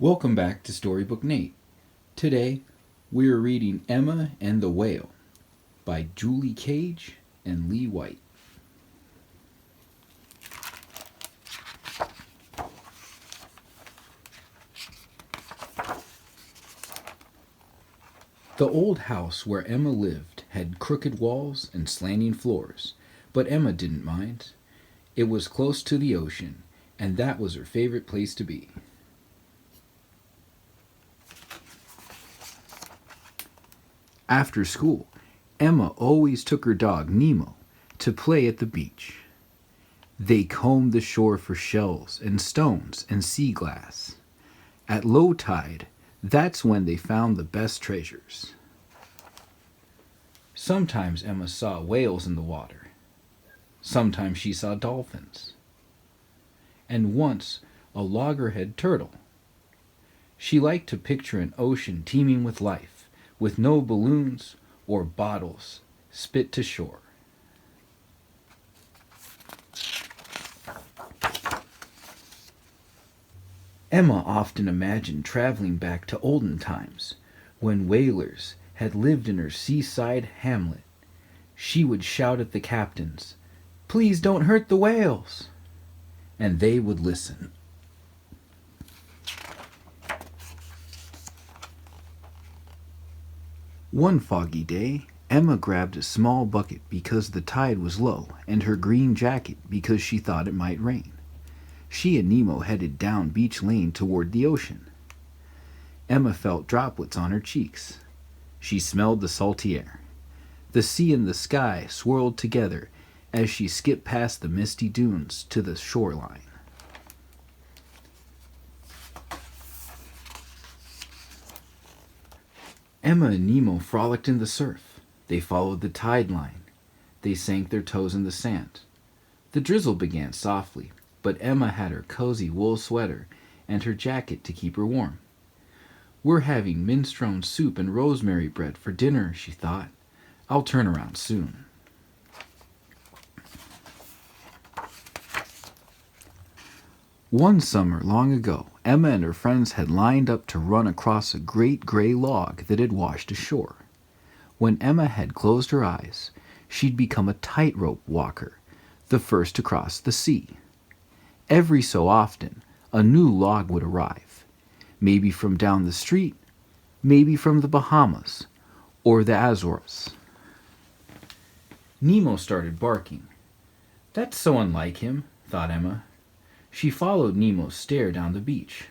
Welcome back to Storybook Nate. Today, we are reading Emma and the Whale by Julie Cage and Lee White. The old house where Emma lived had crooked walls and slanting floors, but Emma didn't mind. It was close to the ocean, and that was her favorite place to be. After school, Emma always took her dog Nemo to play at the beach. They combed the shore for shells and stones and sea glass. At low tide, that's when they found the best treasures. Sometimes Emma saw whales in the water. Sometimes she saw dolphins. And once a loggerhead turtle. She liked to picture an ocean teeming with life, with no balloons or bottles spit to shore. Emma often imagined traveling back to olden times, when whalers had lived in her seaside hamlet. She would shout at the captains, "Please don't hurt the whales!" And they would listen. One foggy day, Emma grabbed a small bucket because the tide was low and her green jacket because she thought it might rain. She and Nemo headed down Beach Lane toward the ocean. Emma felt droplets on her cheeks. She smelled the salty air. The sea and the sky swirled together as she skipped past the misty dunes to the shoreline. Emma and Nemo frolicked in the surf. They followed the tide line. They sank their toes in the sand. The drizzle began softly, but Emma had her cozy wool sweater and her jacket to keep her warm. "We're having minestrone soup and rosemary bread for dinner," she thought. "I'll turn around soon." One summer long ago, Emma and her friends had lined up to run across a great gray log that had washed ashore. When Emma had closed her eyes, she'd become a tightrope walker, the first to cross the sea. Every so often, a new log would arrive, maybe from down the street, maybe from the Bahamas or the Azores. Nemo started barking. "That's so unlike him," thought Emma. She followed Nemo's stare down the beach.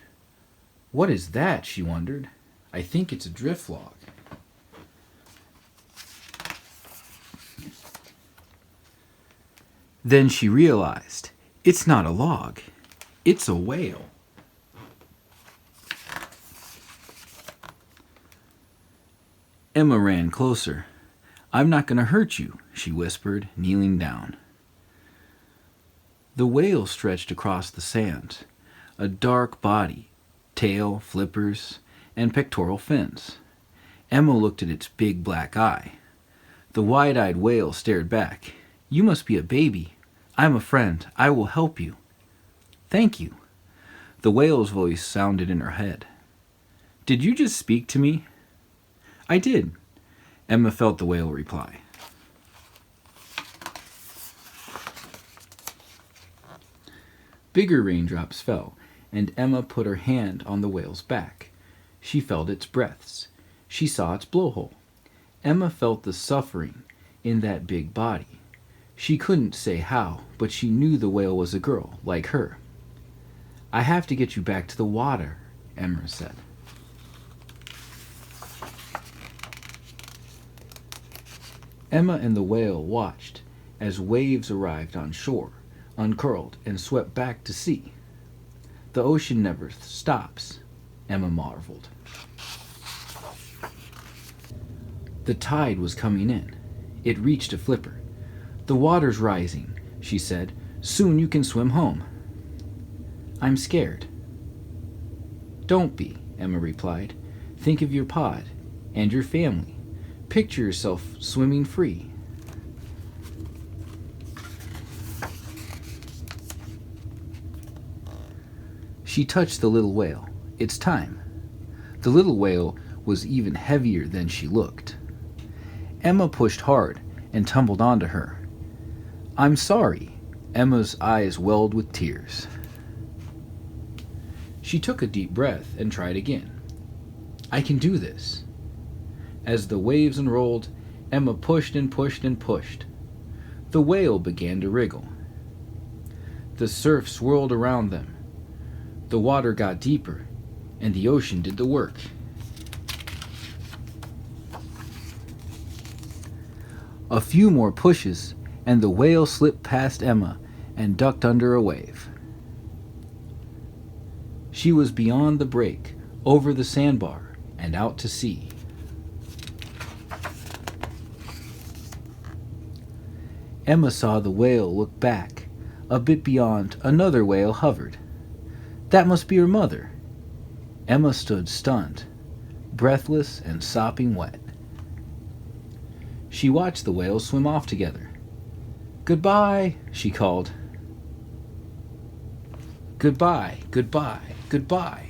"What is that?" she wondered. "I think it's a drift log." Then she realized, it's not a log, it's a whale. Emma ran closer. "I'm not going to hurt you," she whispered, kneeling down. The whale stretched across the sand, a dark body, tail, flippers, and pectoral fins. Emma looked at its big black eye. The wide-eyed whale stared back. "You must be a baby. I'm a friend. I will help you." "Thank you." The whale's voice sounded in her head. "Did you just speak to me?" "I did," Emma felt the whale reply. Bigger raindrops fell, and Emma put her hand on the whale's back. She felt its breaths. She saw its blowhole. Emma felt the suffering in that big body. She couldn't say how, but she knew the whale was a girl, like her. "I have to get you back to the water," Emma said. Emma and the whale watched as waves arrived on shore, uncurled, and swept back to sea. "The ocean never stops," Emma marveled. The tide was coming in. It reached a flipper. "The water's rising," she said. "Soon you can swim home." "I'm scared." "Don't be," Emma replied. "Think of your pod and your family. Picture yourself swimming free." She touched the little whale. It's time. The little whale was even heavier than she looked. Emma pushed hard and tumbled onto her. I'm sorry. Emma's eyes welled with tears. She took a deep breath and tried again. I can do this. As the waves unrolled, Emma pushed and pushed and pushed. The whale began to wriggle. The surf swirled around them. The water got deeper, and the ocean did the work. A few more pushes, and the whale slipped past Emma and ducked under a wave. She was beyond the break, over the sandbar, and out to sea. Emma saw the whale look back. A bit beyond, another whale hovered. That must be her mother. Emma stood stunned, breathless and sopping wet. She watched the whales swim off together. Goodbye, she called. Goodbye, goodbye, goodbye.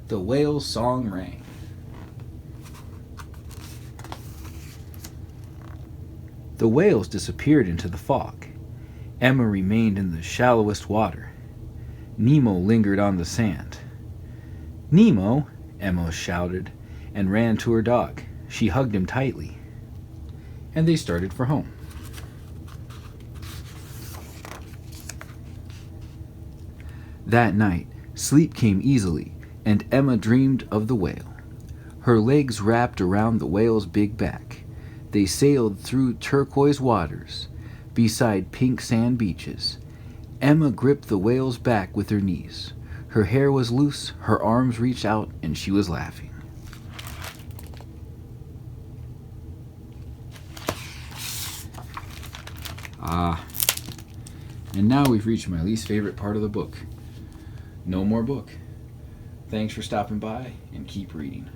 The whale's song rang. The whales disappeared into the fog. Emma remained in the shallowest water. Nemo lingered on the sand. Nemo, Emma shouted, and ran to her dog. She hugged him tightly. And they started for home. That night, sleep came easily, and Emma dreamed of the whale. Her legs wrapped around the whale's big back. They sailed through turquoise waters, beside pink sand beaches. Emma gripped the whale's back with her knees. Her hair was loose, her arms reached out, and she was laughing. And now we've reached my least favorite part of the book. No more book. Thanks for stopping by, and keep reading.